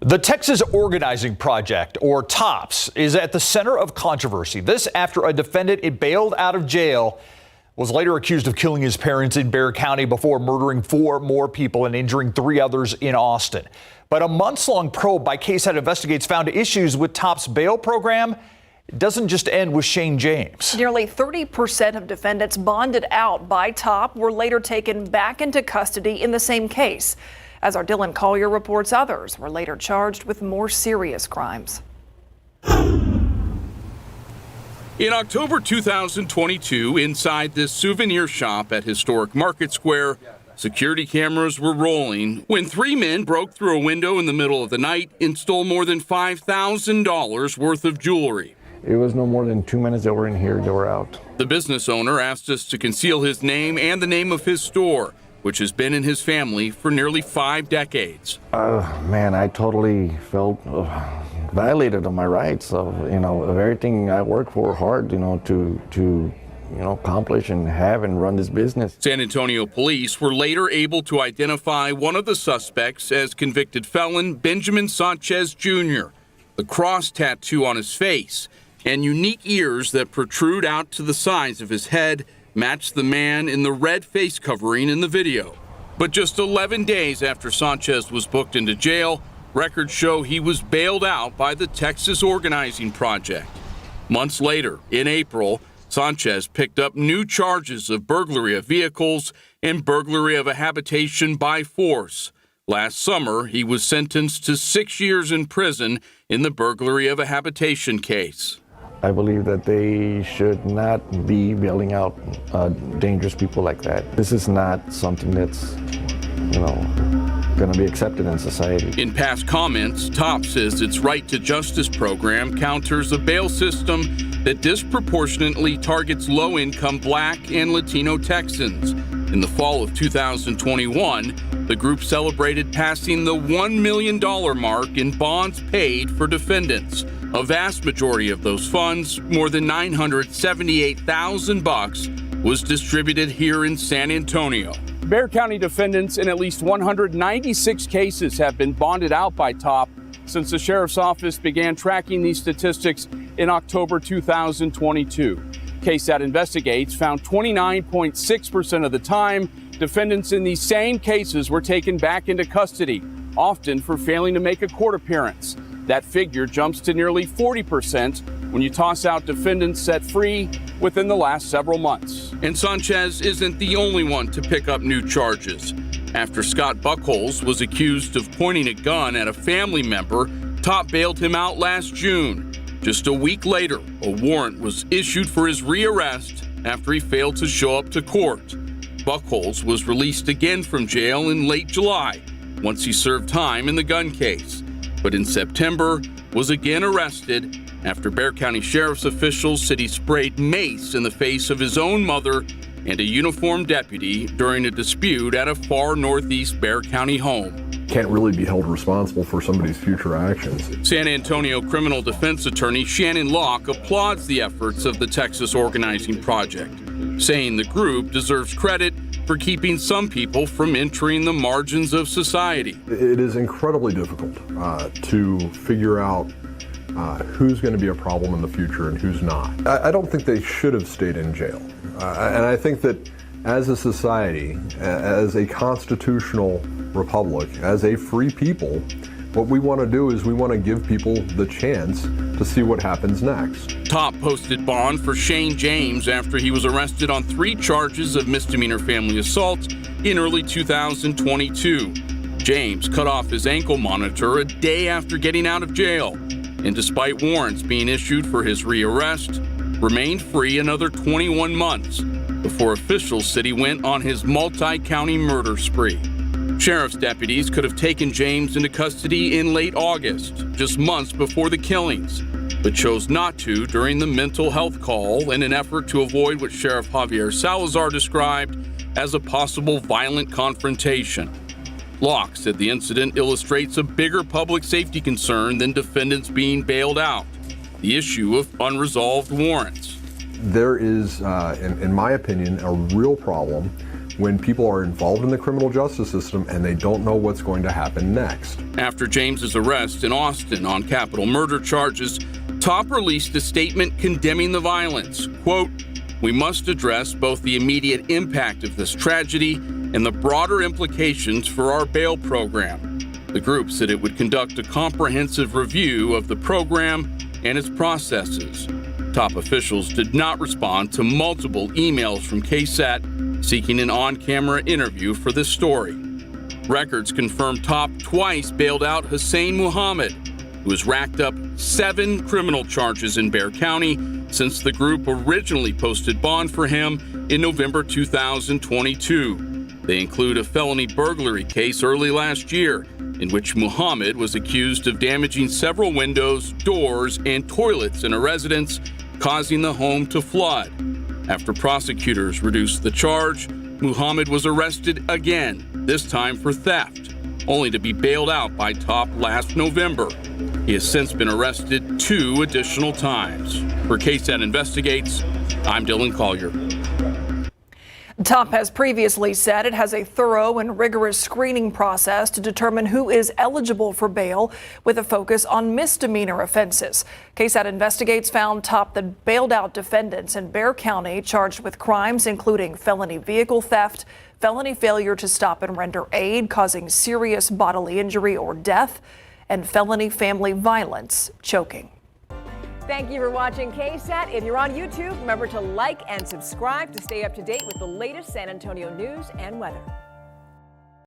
The Texas Organizing Project, or TOPS, is at the center of controversy. This after a defendant bailed out of jail was later accused of killing his parents in Bexar County before murdering 4 more people and injuring 3 others in Austin. But a months-long probe by KSAT Investigates found issues with TOPS bail program. It doesn't just end with Shane James. Nearly 30% of defendants bonded out by TOP were later taken back into custody in the same case. As our Dylan Collier reports, others were later charged with more serious crimes. In October 2022, inside this souvenir shop at historic Market Square, security cameras were rolling when 3 men broke through a window in the middle of the night and stole more than $5,000 worth of jewelry. It was no more than 2 minutes they were in here, they were out. The business owner asked us to conceal his name and the name of his store, which has been in his family for nearly 5 decades. Man, I totally felt violated on my rights of everything I worked for hard, to accomplish and have and run this business. San Antonio police were later able to identify one of the suspects as convicted felon Benjamin Sanchez Jr. The cross tattoo on his face and unique ears that protrude out to the sides of his head matched the man in the red face covering in the video. But just 11 days after Sanchez was booked into jail, records show he was bailed out by the Texas Organizing Project. Months later, in April, Sanchez picked up new charges of burglary of vehicles and burglary of a habitation by force. Last summer, he was sentenced to 6 years in prison in the burglary of a habitation case. I believe that they should not be bailing out dangerous people like that. This is not something that's, going to be accepted in society. In past comments, TOPS says its Right to Justice program counters a bail system that disproportionately targets low-income Black and Latino Texans. In the fall of 2021, the group celebrated passing the $1 million mark in bonds paid for defendants. A vast majority of those funds, more than $978,000, was distributed here in San Antonio. Bexar County defendants in at least 196 cases have been bonded out by TOP since the sheriff's office began tracking these statistics in October 2022. KSAT Investigates found 29.6% of the time defendants in these same cases were taken back into custody, often for failing to make a court appearance. That figure jumps to nearly 40% when you toss out defendants set free within the last several months. And Sanchez isn't the only one to pick up new charges. After Scott Buckholz was accused of pointing a gun at a family member, TOP bailed him out last June. Just a week later, a warrant was issued for his rearrest after he failed to show up to court. Buckholz was released again from jail in late July, once he served time in the gun case. But in September, was again arrested after Bexar County Sheriff's officials said he sprayed mace in the face of his own mother and a uniformed deputy during a dispute at a far northeast Bexar County home. Can't really be held responsible for somebody's future actions. San Antonio criminal defense attorney Shannon Locke applauds the efforts of the Texas Organizing Project, saying the group deserves credit for keeping some people from entering the margins of society. It is incredibly difficult to figure out who's going to be a problem in the future and who's not. I don't think they should have stayed in jail. And I think that as a society, as a constitutional republic, as a free people, what we want to do is we want to give people the chance to see what happens next. TOP posted bond for Shane James after he was arrested on 3 charges of misdemeanor family assault in early 2022. James cut off his ankle monitor a day after getting out of jail, and despite warrants being issued for his rearrest, remained free another 21 months before officials said he went on his multi-county murder spree. Sheriff's deputies could have taken James into custody in late August, just months before the killings, but chose not to during the mental health call in an effort to avoid what Sheriff Javier Salazar described as a possible violent confrontation. Locke said the incident illustrates a bigger public safety concern than defendants being bailed out, the issue of unresolved warrants. There is, in my opinion, a real problem when people are involved in the criminal justice system and they don't know what's going to happen next. After James's arrest in Austin on capital murder charges, Top released a statement condemning the violence. Quote, "We must address both the immediate impact of this tragedy and the broader implications for our bail program." The group said it would conduct a comprehensive review of the program and its processes. Top officials did not respond to multiple emails from KSAT seeking an on-camera interview for this story. Records confirm Top twice bailed out Hussein Muhammad, who has racked up 7 criminal charges in Bexar County since the group originally posted bond for him in November 2022. They include a felony burglary case early last year, in which Muhammad was accused of damaging several windows, doors, and toilets in a residence, causing the home to flood. After prosecutors reduced the charge, Muhammad was arrested again, this time for theft, only to be bailed out by Top last November. He has since been arrested 2 additional times. For KSAT Investigates, I'm Dylan Collier. Top has previously said it has a thorough and rigorous screening process to determine who is eligible for bail, with a focus on misdemeanor offenses. KSAT Investigates found Top the bailed out defendants in Bexar County charged with crimes including felony vehicle theft, felony failure to stop and render aid causing serious bodily injury or death, and felony family violence, choking. Thank you for watching KSAT. If you're on YouTube, remember to like and subscribe to stay up to date with the latest San Antonio news and weather.